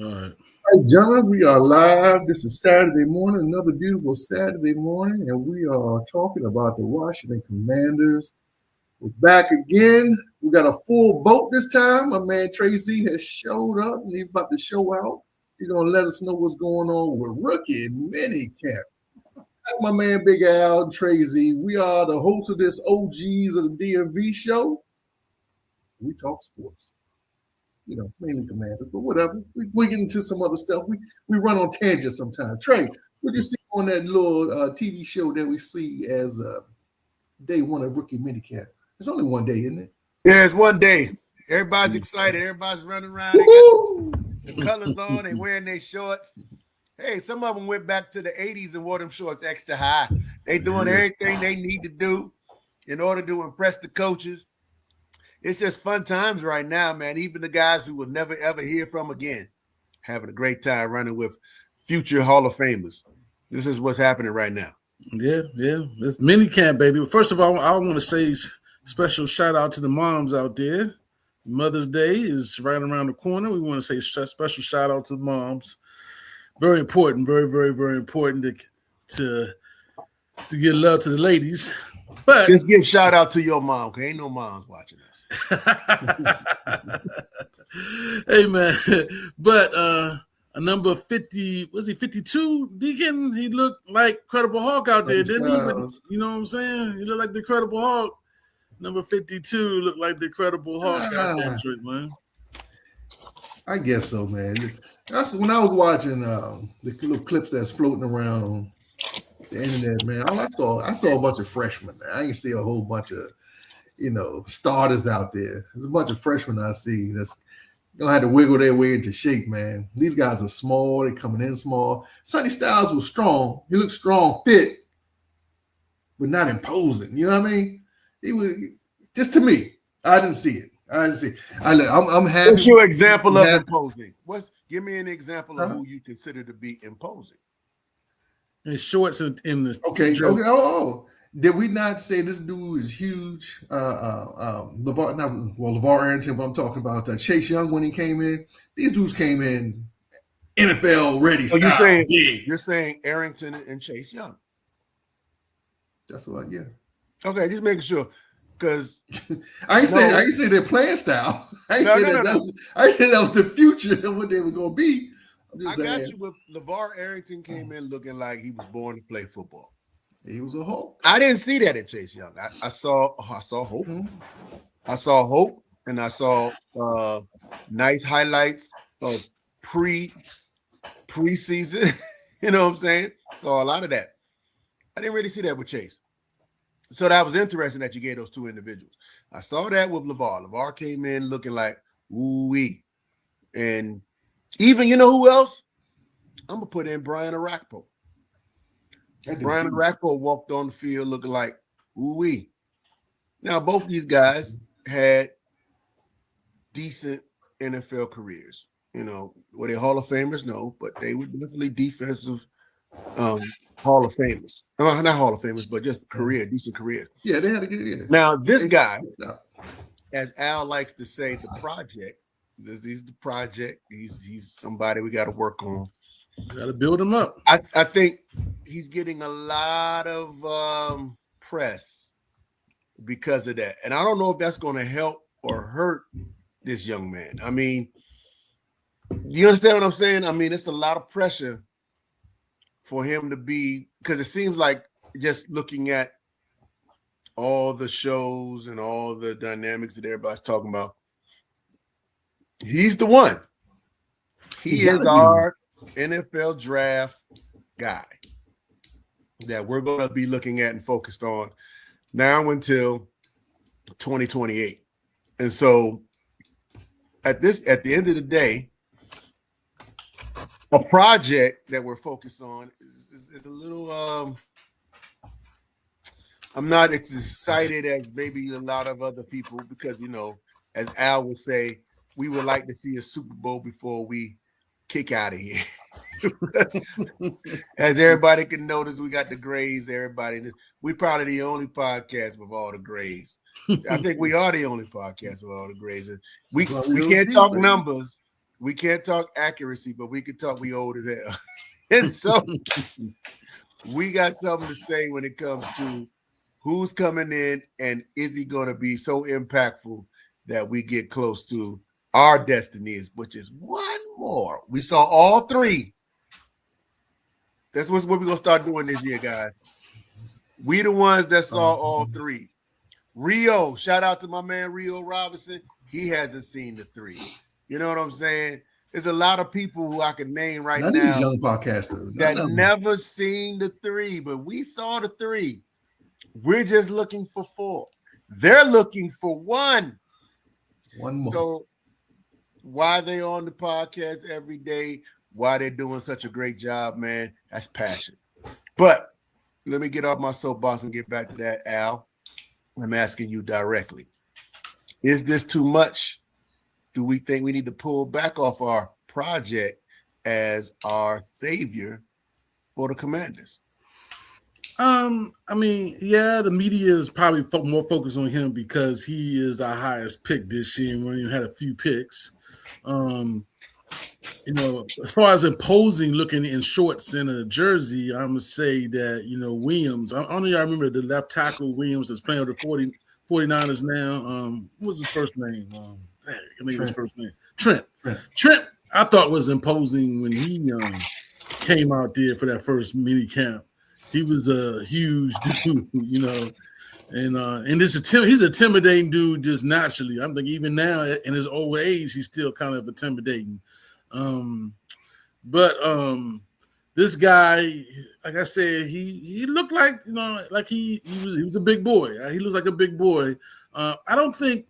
All right. Hi, John. We are live. This is Saturday morning, another beautiful Saturday morning, and we are talking about the Washington Commanders. We're back again. We got a full boat this time. My man Tracy has showed up, and he's about to show out. He's gonna let us know what's going on with rookie mini camp. My man Big Al and Tracy. We are the hosts of this OGs of the DMV show. We talk sports. Mainly Commanders, but whatever. We get into some other stuff. We run on tangents sometimes. Trey, what you see on that little TV show that we see as day one of rookie minicamp? It's only one day, isn't it? Yeah, it's one day. Everybody's excited. Everybody's running around. They got the colors on. They wearing their shorts. Hey, some of them went back to the 80s and wore them shorts extra high. They doing everything they need to do in order to impress the coaches. It's just fun times right now, man. Even the guys who will never, ever hear from again, having a great time running with future Hall of Famers. This is what's happening right now. Yeah. It's mini camp, baby. First of all, I want to say special shout out to the moms out there. Mother's Day is right around the corner. We want to say special shout out to the moms. Very important, very, very, very important to give love to the ladies. But just give shout out to your mom, because ain't no moms watching us. Hey man, but a number 50, was he 52? Deacon, he looked like Incredible Hulk out there, didn't he? You know what I'm saying? He looked like the Incredible Hulk. Number 52 looked like the Incredible Hulk out there, man. I guess so, man. That's when I was watching the little clips that's floating around on the internet, man. I saw a bunch of freshmen, man. I didn't see a whole bunch of starters out there. There's a bunch of freshmen I see that's gonna have to wiggle their way into shape, man. These guys are small, they're coming in small. Sonny Styles was strong. He looked strong, fit, but not imposing. You know what I mean? He was just, to me, I didn't see it. I'm happy. What's your example of imposing? Give me an example of who you consider to be imposing. In shorts and in the okay. Oh. Did we not say this dude is huge? LeVar Arrington, but I'm talking about Chase Young when he came in. These dudes came in NFL ready. So you're saying Arrington and Chase Young. That's what, yeah. Okay, just making sure. Because I ain't say their playing style. I ain't say that was the future of what they were gonna be. I got you with LeVar Arrington came in looking like he was born to play football. He was a Hulk. I didn't see that in Chase Young. I saw hope. Mm-hmm. I saw hope, and I saw nice highlights of preseason. You know what I'm saying? Saw a lot of that. I didn't really see that with Chase. So that was interesting that you gave those two individuals. I saw that with LeVar. LeVar came in looking like ooh-wee. And even, you know who else? I'm going to put in Brian Arakpo. Brian Arakpo walked on the field looking like ooh-wee. Now, both of these guys had decent NFL careers. You know, were they Hall of Famers? No, but they were definitely defensive Hall of Famers. Not Hall of Famers, but just decent career. Yeah, they had to get it. Now, this guy, as Al likes to say, the project. He's the project. He's somebody we got to work on. Got to build him up. I think he's getting a lot of press because of that. And I don't know if that's going to help or hurt this young man. I mean, you understand what I'm saying? I mean, it's a lot of pressure for him to be, because it seems like just looking at all the shows and all the dynamics that everybody's talking about, he's the one. He is our NFL draft guy that we're going to be looking at and focused on now until 2028. And so at the end of the day, a project that we're focused on is a little I'm not as excited as maybe a lot of other people because, you know, as Al would say, we would like to see a Super Bowl before we kick out of here. As everybody can notice, we got the Grays, everybody. We're probably the only podcast with all the Grays. I think we are the only podcast with all the Grays. We can't talk numbers We can't talk accuracy, but we can talk we old as hell. And so we got something to say when it comes to who's coming in and is he going to be so impactful that we get close to our destinies, which is one more. We saw all three. That's what we're going to start doing this year, guys. We the ones that saw all three. Rio, shout out to my man Rio Robinson. He hasn't seen the three. You know what I'm saying? There's a lot of people who I can name right now. These young podcasters that never seen the three, but we saw the three. We're just looking for 4. They're looking for 1. One more. So why they on the podcast every day, why they're doing such a great job, man, that's passion. But let me get off my soapbox and get back to that, Al. I'm asking you directly. Is this too much? Do we think we need to pull back off our project as our savior for the Commanders? I mean, yeah, the media is probably more focused on him because he is our highest pick this year, and we only had a few picks. You know, as far as imposing looking in shorts and a jersey, I'm gonna say that, you know, Williams. I remember the left tackle Williams that's playing with the 49ers now. What was his first name? His first name. Trent. I thought was imposing when he came out there for that first mini camp. He was a huge dude, you know, and he's a intimidating dude just naturally. I'm thinking even now in his old age, he's still kind of intimidating. But this guy, like I said, he looked like, you know, like he was a big boy. He looks like a big boy. I don't think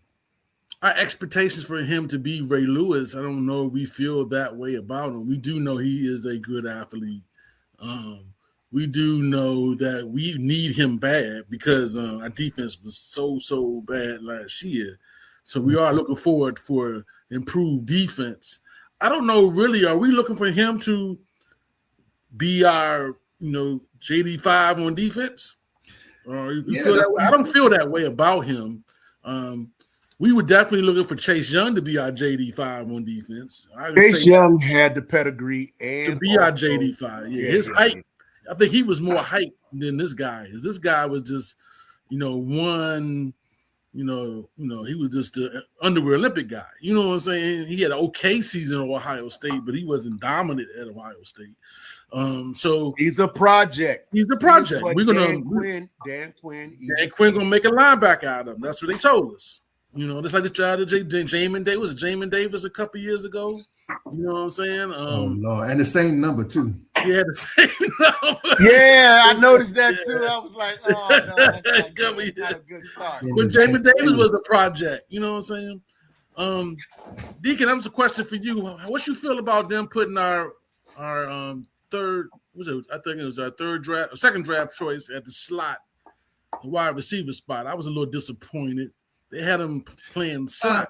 our expectations for him to be Ray Lewis, I don't know if we feel that way about him. We do know he is a good athlete. We do know that we need him bad because our defense was so bad last year. So we are looking forward for improved defense. I don't know, really, are we looking for him to be our, you know, JD5 on defense? I don't feel that way about him. We were definitely looking for Chase Young to be our JD5 on defense. Chase Young had the pedigree and to be our JD5. Yeah, his height. I think he was more hyped than this guy. This guy was just, you know, he was just an underwear Olympic guy. You know what I'm saying? He had an okay season at Ohio State, but he wasn't dominant at Ohio State. So he's a project. We're gonna Dan Quinn gonna make a linebacker out of him. That's what they told us. You know, just like they tried to Jamin Davis. Was it Jamin Davis a couple years ago? You know what I'm saying? Lord. And the same number too. Yeah, the same number. Yeah, I noticed that too. I was like, oh no, that's not a good start. But Jamin Davis was a project. You know what I'm saying? Deacon, that was a question for you. What you feel about them putting our third? I think it was our second draft choice at the slot, the wide receiver spot. I was a little disappointed. They had him playing slot.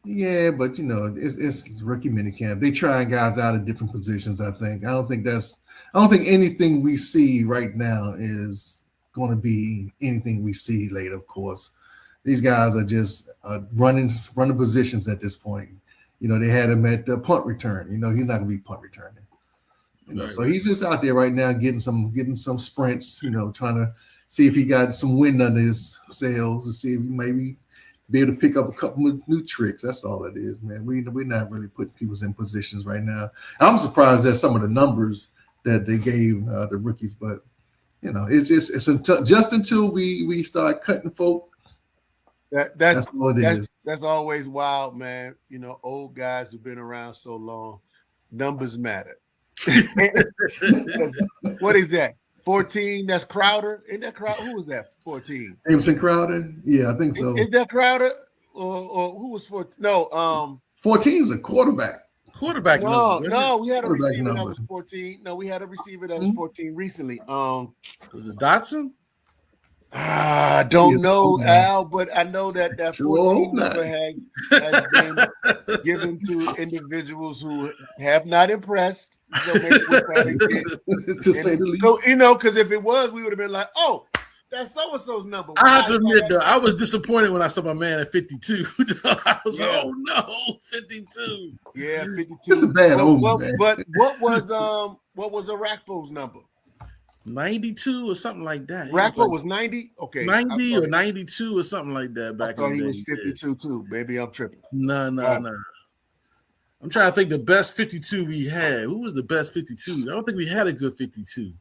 Yeah, but you know, it's rookie minicamp. They trying guys out of different positions. I don't think anything we see right now is going to be anything we see later. Of course, these guys are just running positions at this point. You know, they had him at the punt return. You know, he's not going to be punt returning. You know, right. So he's just out there right now getting some sprints. You know, trying to see if he got some wind under his sails to see if he maybe be able to pick up a couple of new tricks. That's all it is, man. We're not really putting people in positions right now. I'm surprised at some of the numbers that they gave the rookies, but you know, it's just until we start cutting folk. That's all it is. That's always wild, man. You know, old guys who've been around so long, numbers matter. What is that? 14, that's Crowder. Isn't that Crowder? Who was that? 14. Jameson Crowder? Yeah, I think so. Is that Crowder? Or who was 14? No, 14 was a quarterback. No, we had a receiver that was 14. No, we had a receiver that was 14 recently. Was it Dotson? I don't know, Al, but I know that 14 number has been given to individuals who have not impressed. So maybe to say the least. So, you know, because if it was, we would have been like, oh, that's so-and-so's number. I have to admit, though, I was disappointed when I saw my man at 52. I was Yeah. like, oh no, 52. Yeah, 52. It's a bad omen, man. But what was Arakpo's number? 92 or something like that. Arakpo was 90? Okay. 90 or 92 or something like that back in the day. he was 52 too. Maybe I'm tripping. No. I'm trying to think the best 52 we had. Who was the best 52? I don't think we had a good 52.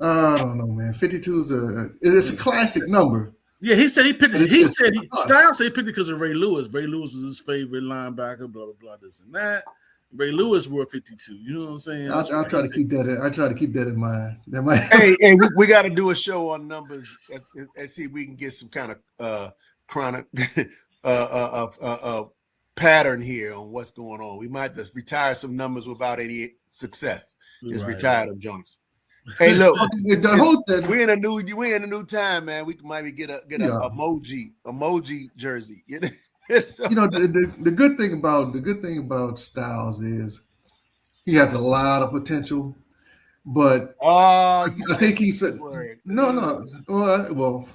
I don't know, man. 52 is a classic number. Yeah, he said he picked it. Styles said he picked it because of Ray Lewis. Ray Lewis was his favorite linebacker, blah, blah, blah, this and that. Ray Lewis wore 52. You know what I'm saying? I'll try to keep that. I try to keep that in mind. Hey, we got to do a show on numbers and see if we can get some kind of chronic pattern here on what's going on. We might just retire some numbers without any success. Just retire them joints. Hey, look, we're in a new time, man. We might get a emoji jersey. So, the good thing about Styles is he has a lot of potential, but I think he said no. Well,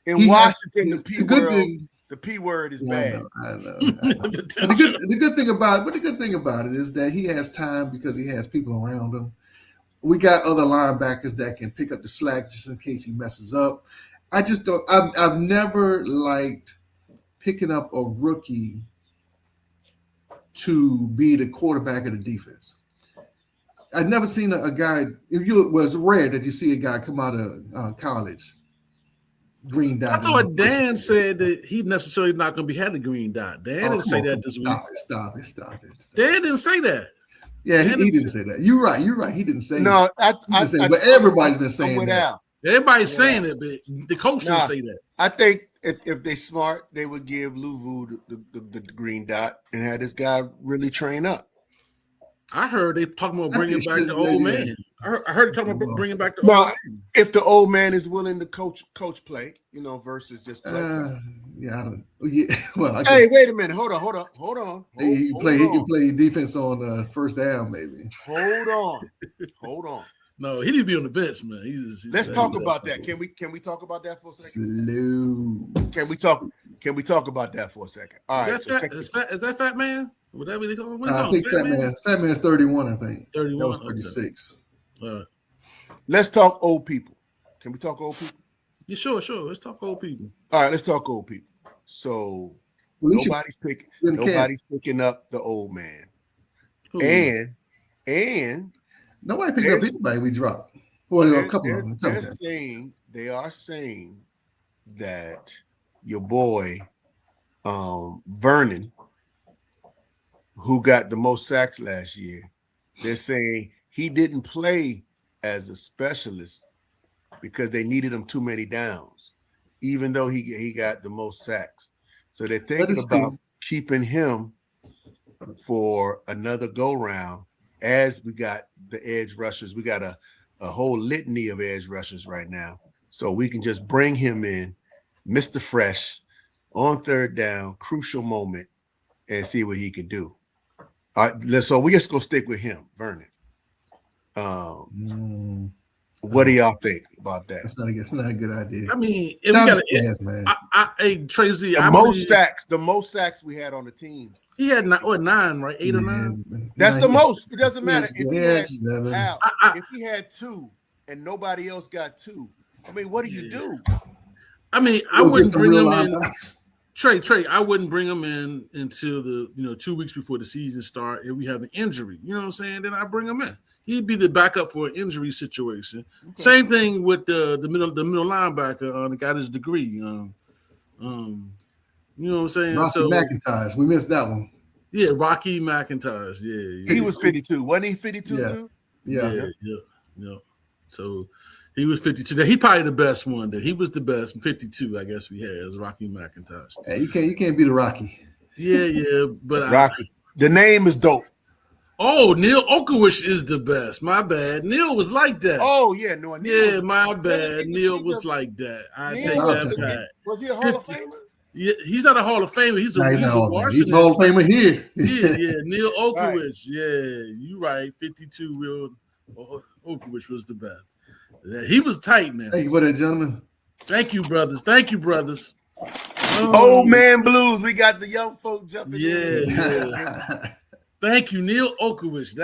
in Washington, the P word is bad. I know. The good thing about it is that he has time because he has people around him. We got other linebackers that can pick up the slack just in case he messes up. I just don't. I've never liked picking up a rookie to be the quarterback of the defense. I've never seen a guy. It was rare that you see a guy come out of college. Green dot. I thought Dan said that he necessarily not going to be having a green dot. Dan didn't say that this week. Stop it. Dan didn't say that. Yeah, he didn't say that. You're right. He didn't say no, that. But everybody's been saying that. Everybody's saying it, but the coach didn't say that. I think if they smart, they would give Luvu the green dot and have this guy really train up. I heard they talking about bringing back the old man. I heard talking about bringing back the old man. If the old man is willing to coach play, versus just play. I don't. Yeah, well, I hey, wait a minute. Hold on. He can play defense on first down, maybe. Hold on. No, he need to be on the bench, man. Let's talk about that. Can we talk about that for a second? Slow. Can we talk about that for a second? All right. Is that Fat Man? Whatever they call him. I think Fat Man's 31. I think 31. That was 36. Okay. Let's talk old people. Can we talk old people? Yeah, sure. Let's talk old people. All right, let's talk old people. So nobody's picking up the old man. And nobody picked up anybody we dropped. Well, a couple of them. They are saying that your boy Vernon, who got the most sacks last year, they're saying he didn't play as a specialist because they needed him too many downs, even though he got the most sacks. So they're thinking about keeping him for another go round. As we got the edge rushers, we got a whole litany of edge rushers right now. So we can just bring him in, Mr. Fresh, on third down, crucial moment, and see what he can do. All right, so we just gonna stick with him, Vernon. What do y'all think about that? It's not a good idea. I mean, if we got Tracy, the most sacks we had on the team. He had 9, right? 8 or 9. That's the most. It doesn't matter if he had 2 and nobody else got 2. I mean, what do you do? I mean, I wouldn't bring him in. Trey, I wouldn't bring him in until the 2 weeks before the season start. If we have an injury, you know what I'm saying, then I bring him in. He'd be the backup for an injury situation. Okay. Same thing with the middle linebacker. The got his degree. You know what I'm saying? Rocky McIntyre. We missed that one. Yeah, Rocky McIntyre. Yeah. He was 52. Wasn't he 52 too? Yeah. So he was 52. He probably the best one. That he was the best. 52, I guess we had as Rocky McIntyre. Hey, you can't beat a Rocky. Yeah, but Rocky. The name is dope. Oh, Neil Okowicz is the best. My bad. Neil was like that. Oh, yeah. No, Neil my bad. Neil was like that. I take that back. Was he a Hall of Famer? Yeah, he's not a Hall of Famer. He's a Washington. He's a Hall of Famer here. Yeah. Neil Okowicz. Right. Yeah, you right. 52 real Okowicz was the best. He was tight, man. Thank you for that, gentlemen. Thank you, brothers. Thank you, brothers. Old man blues. We got the young folk jumping in. Yeah. Thank you, Neil Okowicz.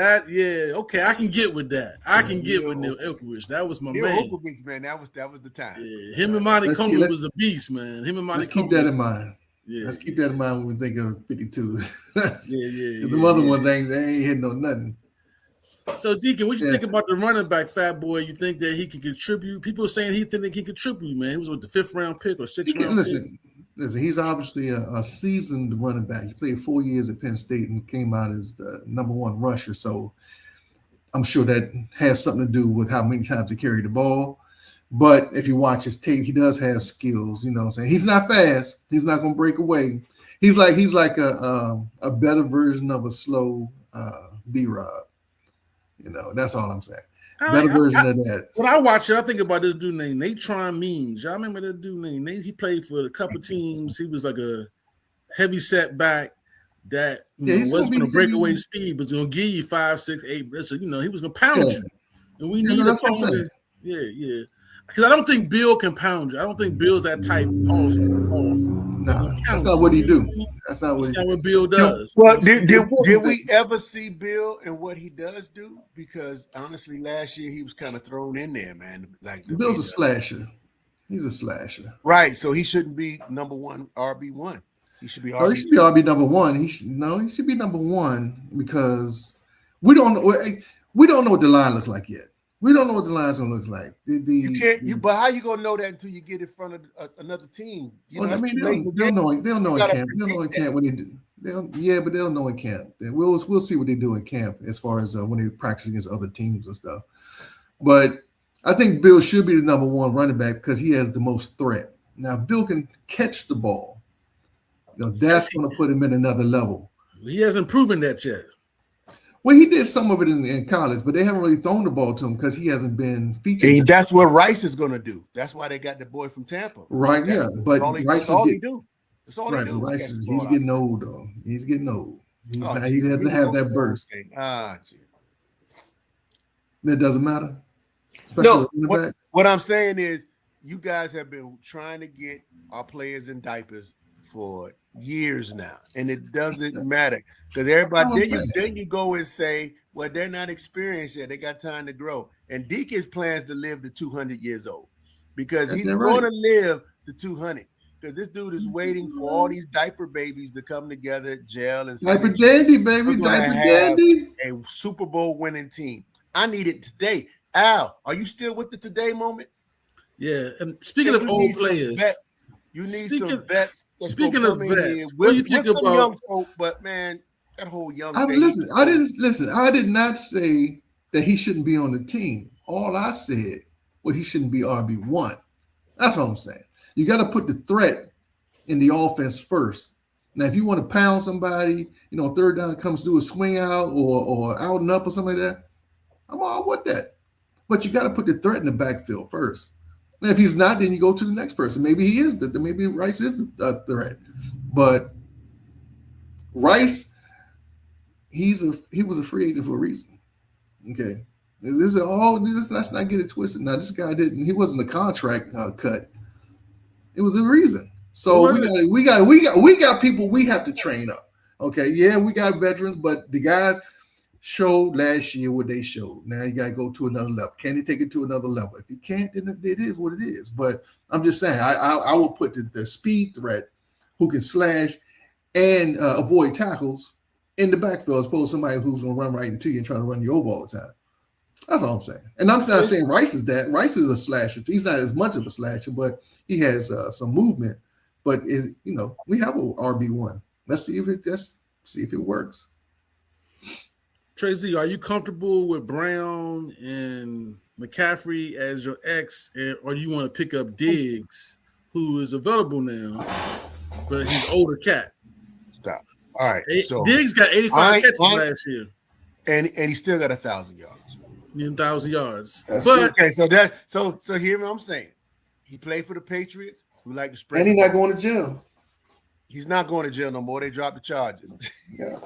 Okay, I can get with that. I can get with Neil Okowicz. That was my Neil man. Okowicz, man, that was the time. Yeah, him and Monty Coleman was a beast, man. Him and Monty Let's keep that in mind. Yeah, let's keep that in mind when we think of 52. Yeah. Some other ones ain't hitting on nothing. So, Deacon, what you think about the running back, Fat Boy? You think that he can contribute? People are saying he think that he can contribute, man. He was with the 5th round pick or 6th round pick. Listen, he's obviously a seasoned running back. He played 4 years at Penn State and came out as the #1 rusher. So I'm sure that has something to do with how many times he carried the ball. But if you watch his tape, he does have skills. You know what I'm saying? He's not fast. He's not going to break away. He's like a better version of a slow B-Rob. You know, that's all I'm saying. Better version of that. When I watch it, I think about this dude named Natron Means. Y'all remember that dude named Nate? He played for a couple teams. He was like a heavy setback that wasn't going to break away speed, but was going to give you 5, 6, 8. So, he was going to pound you. And we need a pound. Yeah. Because I don't think Bill can pound you. I don't think Bill's that type. Pause. No, that's not what he do. That's not what Bill does. Well, did we ever see Bill and what he does do? Because honestly, last year he was kind of thrown in there, man. Like Bill's a slasher. He's a slasher. Right. So he shouldn't be #1 RB1. He should be RB. He should be RB #1. He should be #1 because we don't know what the line looks like yet. We don't know what the line's gonna look like. But how you gonna know that until you get in front of another team? They'll know in camp. They'll know in camp when they do. But they'll know in camp. We'll see what they do in camp as far as when they practice against other teams and stuff. But I think Bill should be the #1 running back because he has the most threat. Now, Bill can catch the ball. That's going to put him in another level. He hasn't proven that yet. Well, he did some of it in college, but they haven't really thrown the ball to him because he hasn't been featured. And that's what Rice is going to do. That's why they got the boy from Tampa. Right, yeah. But Rice all he do. That's all he do. Rice, he's getting old, though. He's getting old. He doesn't have that burst. That doesn't matter? What I'm saying is you guys have been trying to get our players in diapers for years now, and it doesn't matter because everybody then you go and say, well, they're not experienced yet, they got time to grow. And Deacon's plans to live to 200 years old because he's going to live to 200 because this dude is waiting for all these diaper babies to come together, gel and diaper dandy, baby, diaper dandy, a Super Bowl winning team. I need it today. Al, are you still with the today moment? Yeah, and speaking of old players, you need some vets. Speaking of vets, what do you think about young folk? But man, that whole young thing. I did not say that he shouldn't be on the team. All I said was he shouldn't be RB1. That's what I'm saying. You got to put the threat in the offense first. Now, if you want to pound somebody, third down comes through a swing out or out and up or something like that, I'm all with that. But you got to put the threat in the backfield first. And if he's not, then you go to the next person. Maybe he is. Maybe Rice is the threat. But Rice, he was a free agent for a reason. Okay, let's not get it twisted. Now, this guy he wasn't a contract cut. It was a reason. So we got people we have to train up. Okay, yeah, we got veterans, but the guys showed last year what they showed. Now you got to go to another level. Can he take it to another level? If he can't, then it is what it is. But I'm just saying, I will put the speed threat who can slash and avoid tackles in the backfield as opposed to somebody who's going to run right into you and try to run you over all the time. That's all I'm saying. And I'm not saying Rice is that. Rice is a slasher. He's not as much of a slasher, but he has some movement. But we have a RB1. Let's see if it works. Tracy, are you comfortable with Brown and McCaffrey as your ex, or do you want to pick up Diggs, who is available now, but he's older cat? Stop. All right. So Diggs got 85 catches last year, and he still got 1,000 yards. 1,000 yards. So hear what I'm saying. He played for the Patriots, who like to spread. And he's not going to jail. He's not going to jail no more. They dropped the charges. Yeah.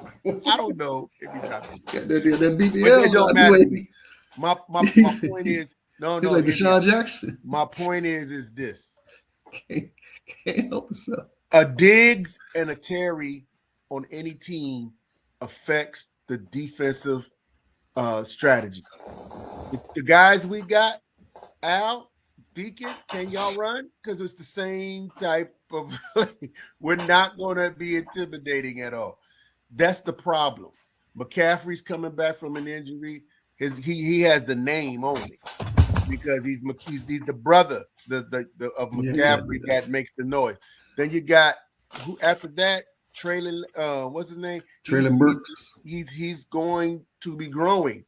I don't know if he dropped it. That BBL. It don't matter to me. My point is No, He's no. like hear me Deshaun out. Jackson. My point is this: Can't help himself. a Diggs and a Terry on any team affects the defensive strategy. The guys we got, Al, Deacon, can y'all run? Because it's the same type of we're not going to be intimidating at all. That's the problem. McCaffrey's coming back from an injury. He has the name only because he's the brother of McCaffrey that makes the noise. Then you got who after that, Traylon, what's his name? Traylon Burks. He's going to be growing.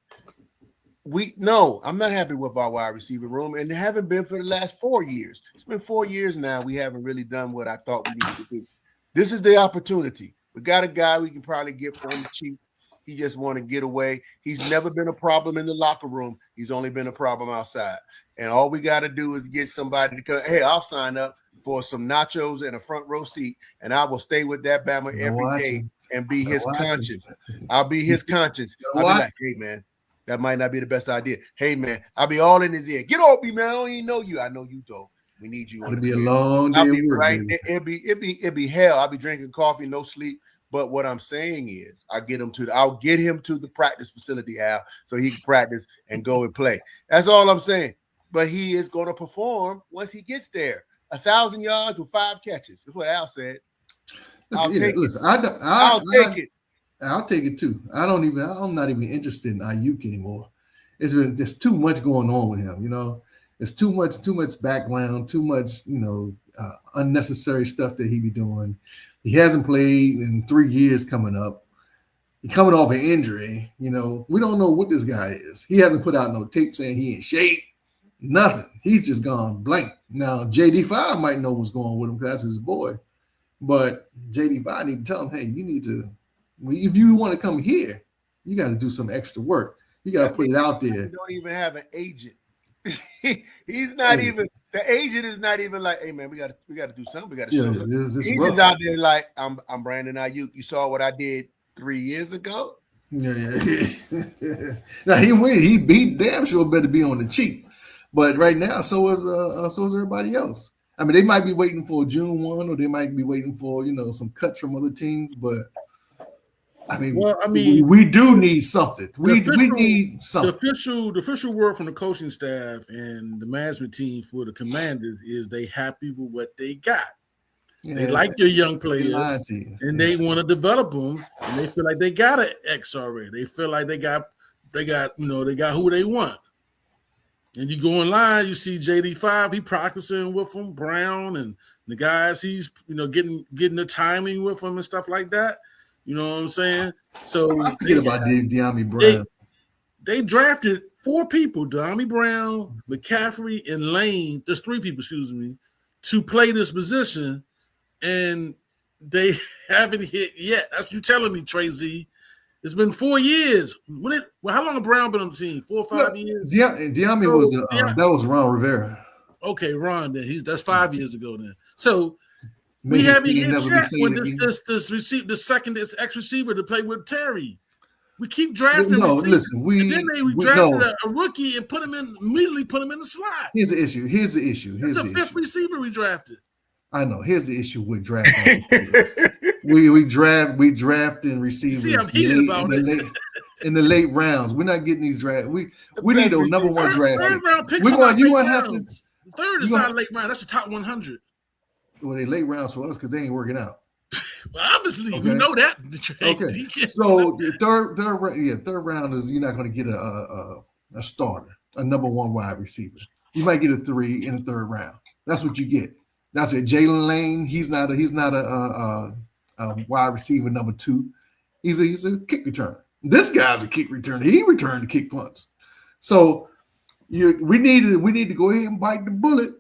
I'm not happy with our wide receiver room, and haven't been for the last 4 years. It's been 4 years now. We haven't really done what I thought we needed to do. This is the opportunity. We got a guy we can probably get for him cheap. He just want to get away. He's never been a problem in the locker room. He's only been a problem outside. And all we got to do is get somebody to come. Hey, I'll sign up for some nachos and a front row seat, and I will stay with that Bama every day and be his conscience. I'll be his conscience. I'll be like, hey, man, that might not be the best idea. Hey, man, I'll be all in his ear. Get off me, man. I don't even know you. I know you, though. We need you. It'll be a long day of work. Right. It'd be hell. I'll be drinking coffee, no sleep. But what I'm saying is, I'll get him to the practice facility, Al, so he can practice and go and play. That's all I'm saying. But he is going to perform once he gets there. 1,000 yards with 5 catches. That's what Al said. I'll take it. I'll take it too. I'm not even interested in Ayuk anymore. There's too much going on with him. You know, there's too much background, too much, unnecessary stuff that he be doing. He hasn't played in 3 years coming up. He's coming off an injury. We don't know what this guy is. He hasn't put out no tape saying he in shape. Nothing. He's just gone blank. Now, JD5 might know what's going on with him because that's his boy. But JD5 need to tell him, hey, you need to, if you want to come here, you got to do some extra work. You got to put it out there. You don't even have an agent. He's not even. The agent is not even like, hey man, we got to do something. We got to show something. He's just out there like, I'm Brandon Ayuk. You saw what I did 3 years ago. Yeah. Now he damn sure better be on the cheap. But right now, so is everybody else. I mean, they might be waiting for June 1, or they might be waiting for some cuts from other teams. But I mean, we do need something. We need something. The official word from the coaching staff and the management team for the Commanders is they happy with what they got. Yeah, they like their young players, and they want to develop them. And they feel like they got an X already. They feel like they got who they want. And you go online, you see JD5. He practicing with them, Brown, and the guys. He's getting the timing with them and stuff like that. You know what I'm saying? So I forget about De'Ami Brown. They drafted 4 people: De'Ami Brown, McCaffrey, and Lane. There's 3 people, to play this position, and they haven't hit yet. That's you telling me, Trey Z. It's been 4 years. How long has Brown been on the team? 4 or 5 years? De'Ami was that was Ron Rivera. Okay, Ron. Then that's 5 years ago. Then so. We haven't hit yet when this X receiver to play with Terry. We keep drafting. No, listen, and then we drafted a rookie and immediately put him in the slot. Here's the issue. It's the 5th receiver we drafted. I know. Here's the issue with drafting. we draft and receivers. See, I'm heated about it. In the late rounds. We're not getting these drafts. We need a number 1 draft. Third round picks. Third is not a late round. That's the top 100. Well, they late rounds for us because they ain't working out. Well, obviously, we know that. Okay, so the third round is you're not going to get a starter, a number 1 wide receiver. You might get a 3 in the 3rd round. That's what you get. That's it. Jalen Lane, he's not a wide receiver number 2. He's a kick returner. This guy's a kick returner. He returned the kick punts. So we need to go ahead and bite the bullet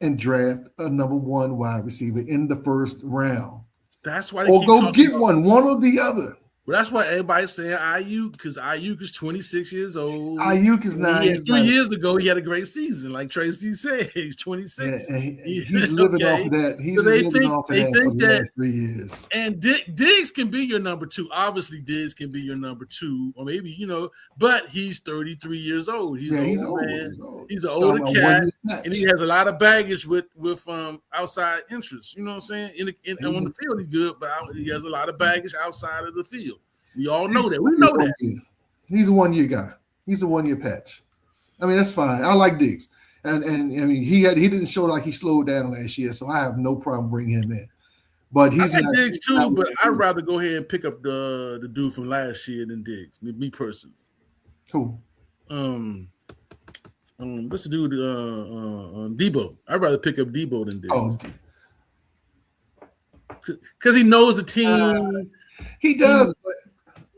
and draft a number 1 wide receiver in the 1st round. That's why go get one or the other. Well, that's why everybody's saying Ayuk, because Ayuk is 26 years old. Ayuk is not. He had 3 years ago, he had a great season. Like Tracy said, he's 26. And he's living off of that. He's So living off of that for the last 3 years. And Diggs can be your number two. Obviously, Diggs can be your number two, or maybe, but he's 33 years old. He's an old man. He's an older cat, and he has a lot of baggage with outside interests. You know what I'm saying? On the field, he's good, but he has a lot of baggage outside of the field. We all know that. We know that. He's a 1 year guy. He's a 1 year patch. I mean, that's fine. I like Diggs. And I mean, he didn't show like he slowed down last year, so I have no problem bringing him in. But he's not Diggs too. But I'd rather go ahead and pick up the dude from last year than Diggs. Me personally. Who? What's the dude? Debo. I'd rather pick up Debo than Diggs. Because he knows the team. He does, but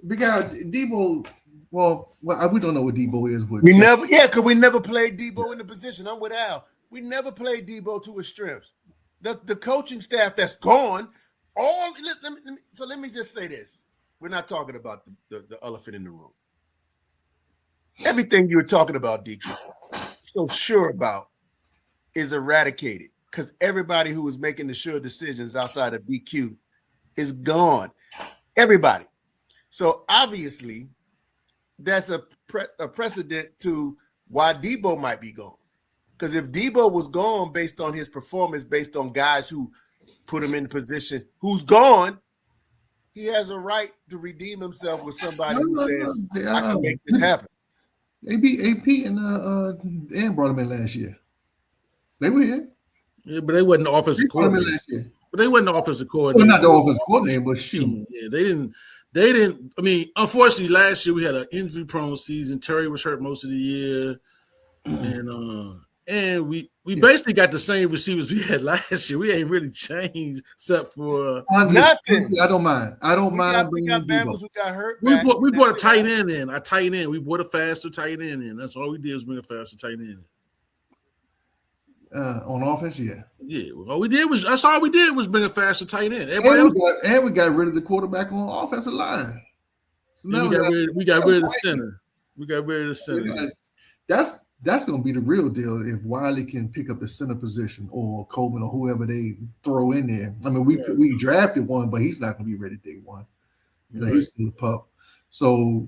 because Debo. Well, we don't know what Debo is. But because we never played Debo in the position. I'm with Al. We never played Debo to his strengths. The coaching staff that's gone. Let me just say this: we're not talking about the elephant in the room. Everything you're talking about, DQ, so sure about, is eradicated because everybody who was making the sure decisions outside of DQ is gone. Everybody. So obviously, that's a precedent to why Debo might be gone. Because if Debo was gone based on his performance, based on guys who put him in the position, who's gone, he has a right to redeem himself with somebody who says, I can make this happen. AP and brought him in last year. They were here. Yeah, but they wasn't the offensive coordinator. Last year. But they wasn't the offensive coordinator. Well, not the offensive coordinator, but shoot. Yeah, they didn't. I mean, unfortunately, last year we had an injury-prone season. Terry was hurt most of the year, and we basically got the same receivers we had last year. We ain't really changed except for nothing. I don't mind. We got Bama's who got hurt. We brought a tight end in. Our tight end. We brought a faster tight end in. That's all we did was bring a faster tight end in. On offense, yeah. That's all we did was bring a faster tight end. And we got rid of the quarterback on the offensive line. So now we got rid of the center. We got rid of the center. That's going to be the real deal if Wiley can pick up the center position or Coleman or whoever they throw in there. I mean, we drafted one, but he's not going to be ready day one. He's still a pup. So,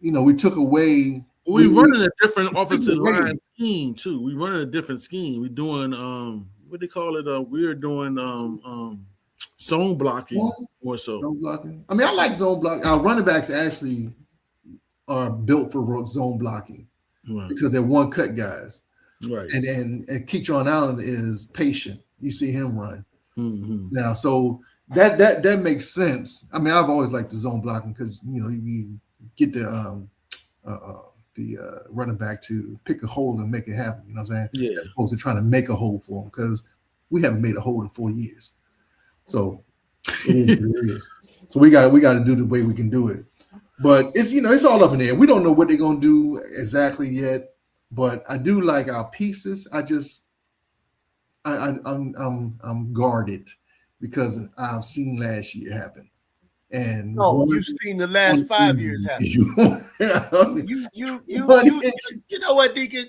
we took away. We're running a different offensive line scheme too. We're running a different scheme. We're doing what they call it. We're doing zone blocking more so. Zone blocking. I mean, I like zone blocking. Our running backs actually are built for zone blocking because they're one cut guys. Right. And Keatron Allen is patient. You see him run. Mm-hmm. Now, so that makes sense. I mean, I've always liked the zone blocking because you get the running back to pick a hole and make it happen. You know what I'm saying? Yeah. As opposed to trying to make a hole for him because we haven't made a hole in 4 years. So it is. So we got to do the way we can do it. But it's all up in the air. We don't know what they're gonna do exactly yet. But I do like our pieces. I'm guarded because I've seen last year happen. And you've seen the last 5 years happen. You know what, Deacon?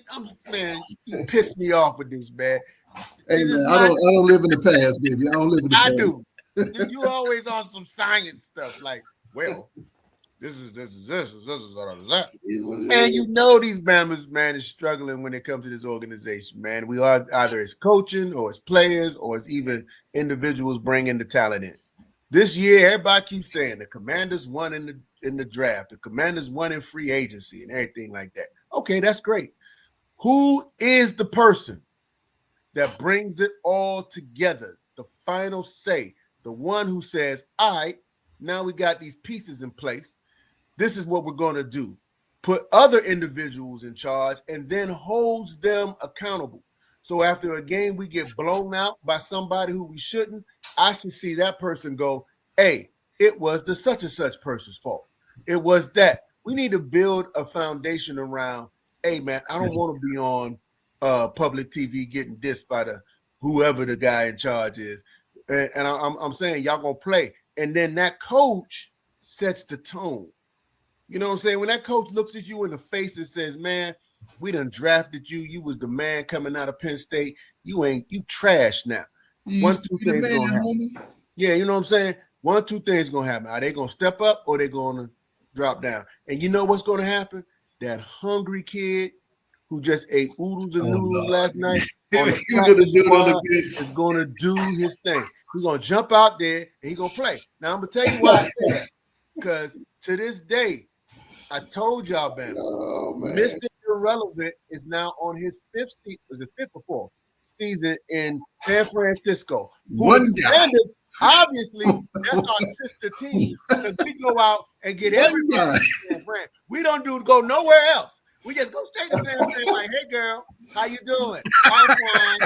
You pissed me off with this, man. Hey man, I don't live in the past, baby. I don't live in the past. I do. You always on some science stuff, like, well, this is that. And these Bama's, man, is struggling when it comes to this organization, man. We are either as coaching or as players or as even individuals bringing the talent in. This year, everybody keeps saying the Commanders won in the draft. The Commanders won in free agency and everything like that. Okay, that's great. Who is the person that brings it all together? The final say. The one who says, all right, now we got these pieces in place. This is what we're going to do. Put other individuals in charge and then holds them accountable. So after a game we get blown out by somebody who we shouldn't, I should see that person go, hey, it was the such and such person's fault. It was that. We need to build a foundation around, hey, man, I don't want to be on public TV getting dissed by whoever the guy in charge is. And I'm saying y'all going to play. And then that coach sets the tone. You know what I'm saying? When that coach looks at you in the face and says, man, we done drafted you. You was the man coming out of Penn State. You trash now. You One, used to two be the things man, gonna happen. homie. Yeah, you know what I'm saying? 1, 2 things gonna happen. Are they gonna step up or they gonna drop down? And you know what's gonna happen? That hungry kid who just ate oodles and noodles last night on the practice squad is gonna do his thing. He's gonna jump out there and he's gonna play. Now I'm gonna tell you why I say that. Because to this day, I told y'all, Bama, Mr. Irrelevant is now on his fifth or fourth season in San Francisco. One guy. Commanders, obviously, that's our sister team because we go out and get everybody. We don't go nowhere else. We just go straight to San Francisco like, hey, girl, how you doing? I'm fine.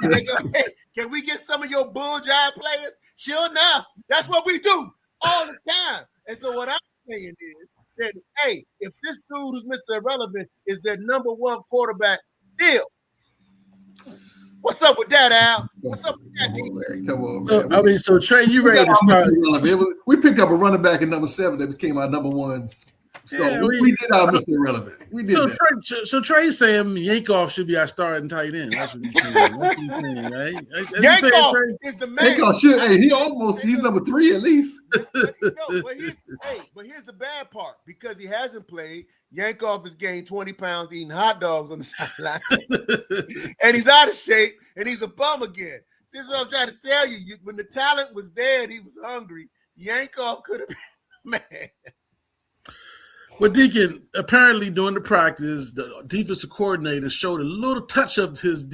They go, hey, can we get some of your bull jive players? Sure enough, that's what we do all the time. And so what I'm saying is that, hey, if this dude who's Mr. Irrelevant is their number one quarterback still, what's up with that, Al? What's up with that, D? Come on, man. So, I mean, so Trey, you ready to start? We picked up a running back at number 7 that became our number 1. So Yeah, we did our Mr. Irrelevant. We did that. So Trey's saying Yankoff should be our starting tight end. That's what he's saying. That's what he's saying, right? Yankoff is the man. Yankoff should. Hey, he's number 3 at least. But here's the bad part. Because he hasn't played, Yankoff has gained 20 pounds eating hot dogs on the sideline. And he's out of shape, and he's a bum again. This is what I'm trying to tell you. When the talent was there and he was hungry, Yankoff could have been man. Well, Deacon, apparently during the practice, the defensive coordinator showed a little touch of his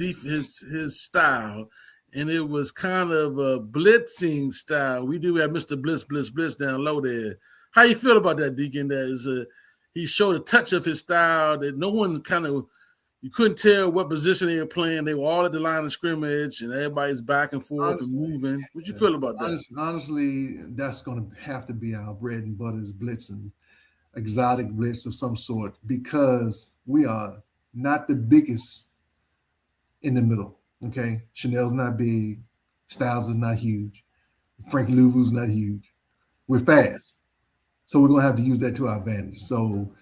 style, and it was kind of a blitzing style. We do have Mr. Blitz down low there. How you feel about that, Deacon? He showed a touch of his style that no one you couldn't tell what position they were playing. They were all at the line of scrimmage, and everybody's back and forth and moving. What you feel about that? Honestly, that's going to have to be our bread and butter is blitzing. Exotic blitz of some sort, because we are not the biggest in the middle. Okay, Chanel's not big, Styles is not huge, Frank Louvu's not huge. We're fast, so we're gonna have to use that to our advantage. So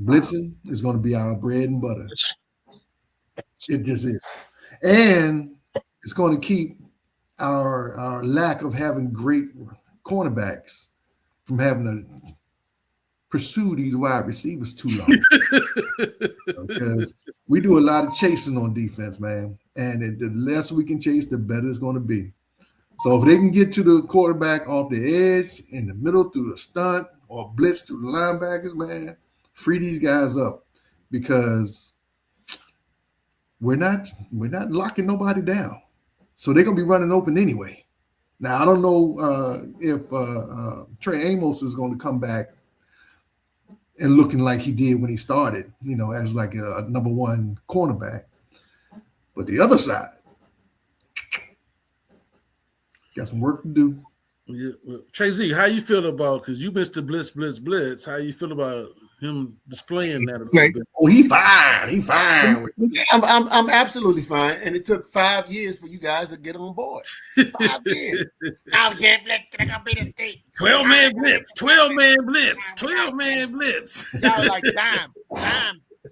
blitzing is going to be our bread and butter. It just is, and it's going to keep our lack of having great cornerbacks from having to pursue these wide receivers too long. Because we do a lot of chasing on defense, man. And the less we can chase, the better it's going to be. So if they can get to the quarterback off the edge, in the middle through the stunt, or blitz through the linebackers, man, free these guys up, because we're not locking nobody down. So they're going to be running open anyway. Now, I don't know if Trey Amos is going to come back and looking like he did when he started, as like a number 1 cornerback. But the other side, got some work to do. Yeah, well, Trey Z, how you feel about, because you missed the blitz, how you feel about him displaying that a little bit? Oh, he fine. I'm absolutely fine. And it took 5 years for you guys to get on board. 5 years. I can't blitz. Can I go beat the state? 12-man blitz. 12-man blitz. Y'all like dime.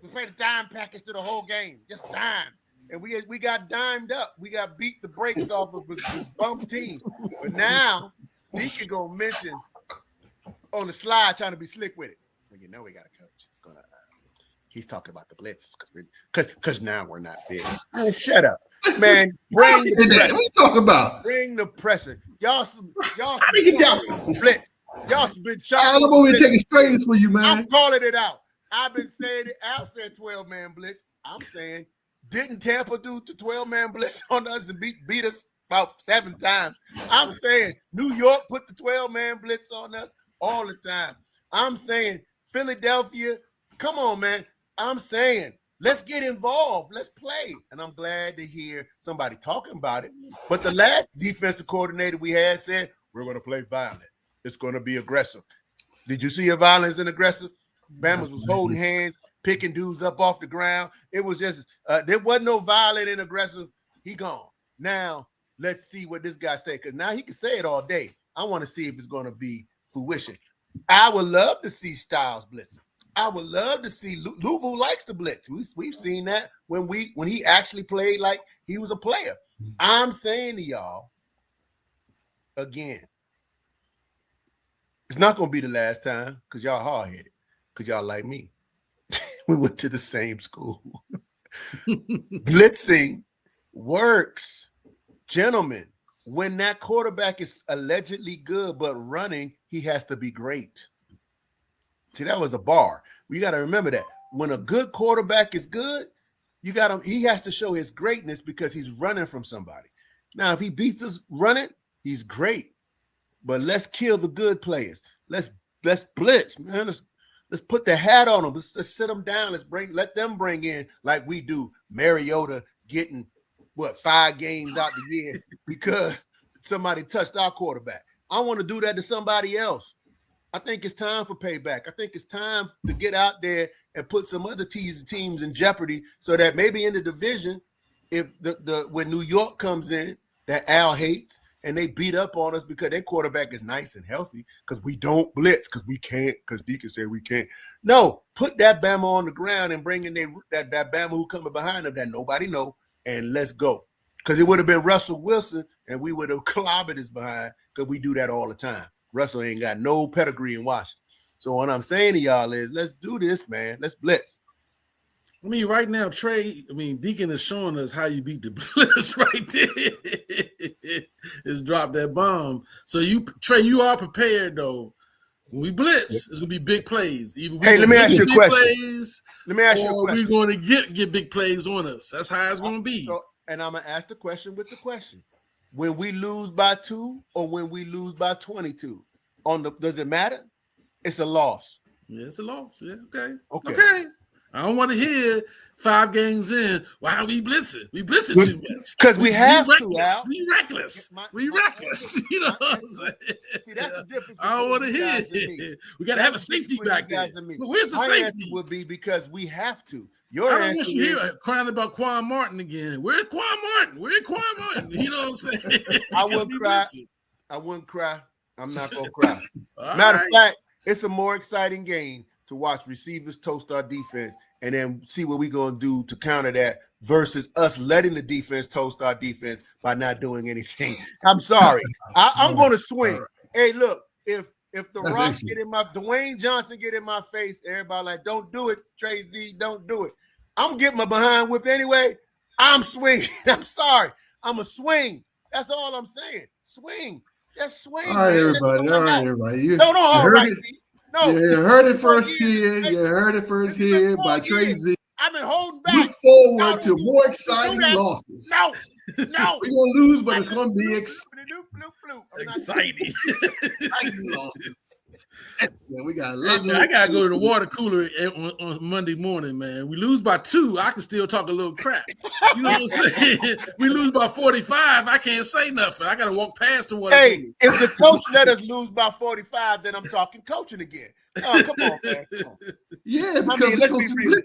We played a dime package to the whole game. Just dime. And we got dimed up. We got beat the brakes off of this bum team. But now, Deacon gonna mention on the slide trying to be slick with it. Well, we got a coach. He's talking about the blitzes because now we're not big. Man, shut up, man. Bring the pressure. What you talking about? Bring the pressure. Y'all get down. Blitz. Y'all been shot. I'm over here taking strays for you, man. I'm calling it out. I've been saying it. Al said 12-man blitz. I'm saying, didn't Tampa do the 12-man blitz on us and beat us about 7 times? I'm saying New York put the 12-man blitz on us all the time. I'm saying Philadelphia, come on, man. I'm saying, let's get involved. Let's play. And I'm glad to hear somebody talking about it. But the last defensive coordinator we had said, we're going to play violent. It's going to be aggressive. Did you see a violence and aggressive? Bama's was holding hands, picking dudes up off the ground. It was just, there wasn't no violent and aggressive. He gone. Now, let's see what this guy say, because now he can say it all day. I want to see if it's going to be fruition. I would love to see Styles blitzing. I would love to see Louisville likes to blitz. We've seen that when he actually played like he was a player. I'm saying to y'all again, it's not gonna be the last time because y'all hard-headed, because y'all like me. We went to the same school. Blitzing works, gentlemen. When that quarterback is allegedly good but running, he has to be great. See, that was a bar. We got to remember that. When a good quarterback is good, he has to show his greatness because he's running from somebody. Now, if he beats us running, he's great. But let's kill the good players. Let's blitz, man. Let's put the hat on them. Let's sit them down. Let them bring in like we do. Mariota getting 5 games out the year because somebody touched our quarterback. I want to do that to somebody else. I think it's time for payback. I think it's time to get out there and put some other teams in jeopardy so that maybe in the division, if when New York comes in, that Al hates, and they beat up on us because their quarterback is nice and healthy because we don't blitz, because we can't, because Deacon said we can't. No, put that Bama on the ground and bring in that Bama who coming behind them that nobody know, and let's go. Because it would have been Russell Wilson, and we would have clobbered his behind because we do that all the time. Russell ain't got no pedigree in Washington. So what I'm saying to y'all is, let's do this, man. Let's blitz. I mean, right now, Trey, Deacon is showing us how you beat the blitz right there. It's dropped that bomb. So Trey, you are prepared though. When we blitz, it's gonna be big plays. Let me ask you a question. Let me ask you a question. We're going to get big plays on us. That's how it's gonna be. And I'm gonna ask the question with the question. When we lose by 2 or when we lose by 22, does it matter? It's a loss. Yeah, it's a loss. Yeah, okay. I don't want to hear 5 games in. Why are we blitzing? We blitzing too much. Because we have to, Al. We reckless. We reckless. You know what I'm saying? See, that's the difference. I don't want to hear it. We got to have a safety back there. But where's the safety? Would be because we have to. I don't want you here crying about Quan Martin again. Where's Quan Martin? You know what I'm saying? I wouldn't cry. I'm not going to cry. Matter of fact, it's a more exciting game to watch receivers toast our defense and then see what we're going to do to counter that versus us letting the defense toast our defense by not doing anything. I'm sorry. I'm going to swing. Hey, look, if the Rock Dwayne Johnson get in my face, everybody like, don't do it, Trey Z, don't do it. I'm getting my behind whipped anyway. I'm swinging. I'm sorry. I'm a swing. That's all I'm saying. Swing. Just swing. All right, everybody. All right, everybody. You heard it first here. You heard it first here by Trey Z. I've been holding back. Look forward to more exciting losses. No. We're going to lose, but it's going to be exciting losses. Yeah, we got. I gotta go to the water cooler on Monday morning, man. We lose by 2, I can still talk a little crap. You know what I'm saying? We lose by 45, I can't say nothing. I gotta walk past the water. Hey, if the coach let us lose by 45, then I'm talking coaching again. Oh, come on, man. Come on. Yeah, because let's be real.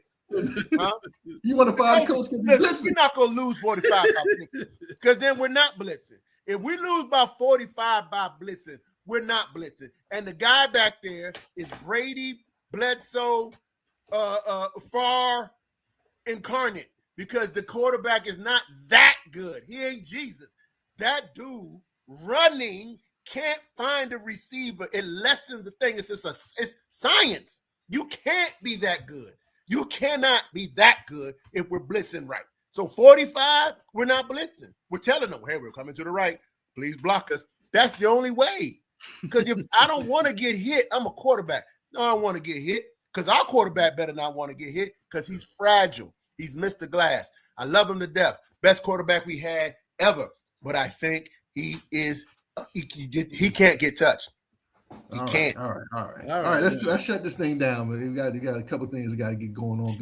Huh? You want to find coach because we're not gonna lose 45 because then we're not blitzing. If we lose by 45 by blitzing, we're not blitzing. And the guy back there is Brady Bledsoe Farr incarnate because the quarterback is not that good. He ain't Jesus. That dude running can't find a receiver. It lessens the thing. It's science. You can't be that good. You cannot be that good if we're blitzing right. So 45, we're not blitzing. We're telling them, hey, we're coming to the right. Please block us. That's the only way. Because if I don't want to get hit, I'm a quarterback. No, I don't want to get hit because our quarterback better not want to get hit because he's fragile. He's Mr. Glass. I love him to death. Best quarterback we had ever. But I think he can't get touched. He can't. All right. Let's shut this thing down. But you got a couple things that got to get going on.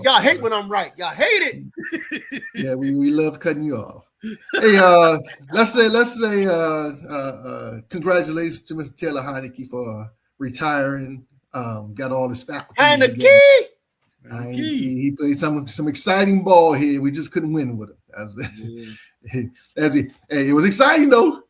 Y'all hate when I'm right. Y'all hate it. Yeah, we love cutting you off. Hey, let's say congratulations to Mr. Taylor Heineke for retiring. Got all his faculties. Heineke. He played some exciting ball here. We just couldn't win with him. It was exciting though.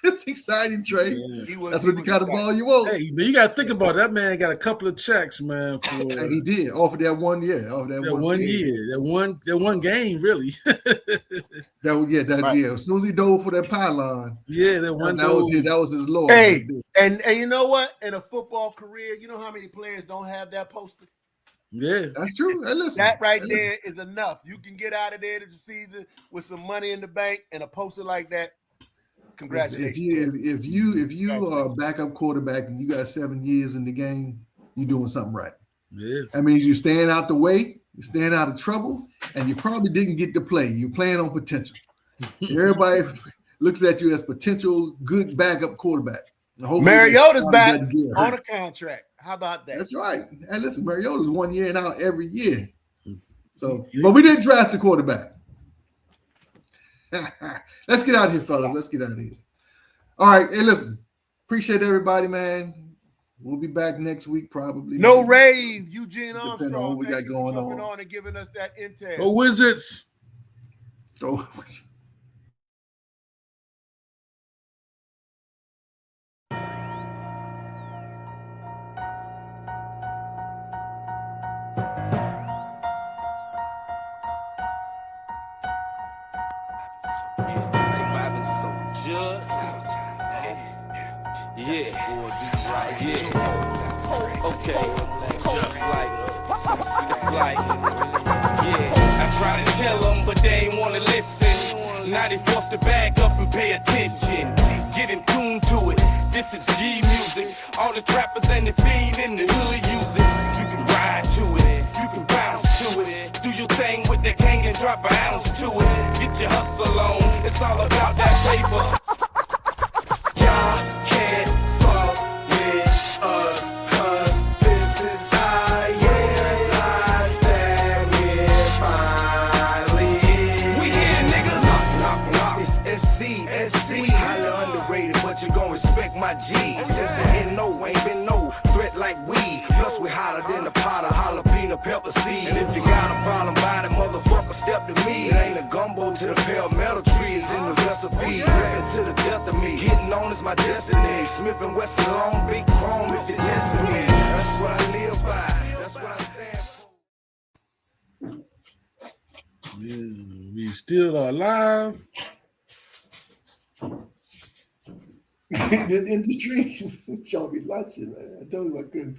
It's exciting, Trey. Yeah. That's what the kind of ball you want. Hey, but you got to think about it. That man got a couple of checks, man, for And he did off of that 1 year, off that one one season. year, that one game, really. Yeah. As soon as he dove for that pylon, that one that was his Lord. Hey, and you know what? In a football career, you know how many players don't have that poster? Yeah, that's true. Hey, listen, that right there is enough. You can get out of there to the season with some money in the bank and a poster like that. Congratulations. If you are a backup quarterback and you got 7 years in the game, you're doing something right. Yeah. That means you're staying out the way, you're staying out of trouble, and you probably didn't get to play. You're playing on potential. Everybody looks at you as potential good backup quarterback. Mariota's back on a contract. How about that? That's right. And listen, Mariota's 1 year and out every year. So, but we didn't draft the quarterback. Let's get out of here, fellas. Let's get out of here. All right. Hey, listen. Appreciate everybody, man. We'll be back next week, probably. No rave, Eugene Armstrong. On what we got going on and giving us that intel. Go Wizards. Go. I try to tell them, but they ain't wanna listen. Now they forced to back up and pay attention. Get in tune to it. This is G music. All the trappers and the fiend in the hood use it. You can ride to it, you can bounce to it. Do your thing with the king and drop an ounce to it. Get your hustle on. It's all about that paper. Y'all can't fuck with us, 'cause this is our year. Last that we're finally in. We here, niggas. Knock, knock. It's SC. Highly underrated, but you gon' respect my G. Since the NO ain't been no threat like we. Plus we hotter than the pot of jalapeno pepper seed. And if you got a problem, buy that motherfucker, step to me. It ain't a gumbo to the palmetto tree, it's in the recipe. Rapping to the death of me. Getting on is my destiny. Smith and Wesson long, big chrome if you're testing me. That's what I live by. That's what I stand for. Yeah, we still alive. The industry, y'all be lunching, man. I told you I couldn't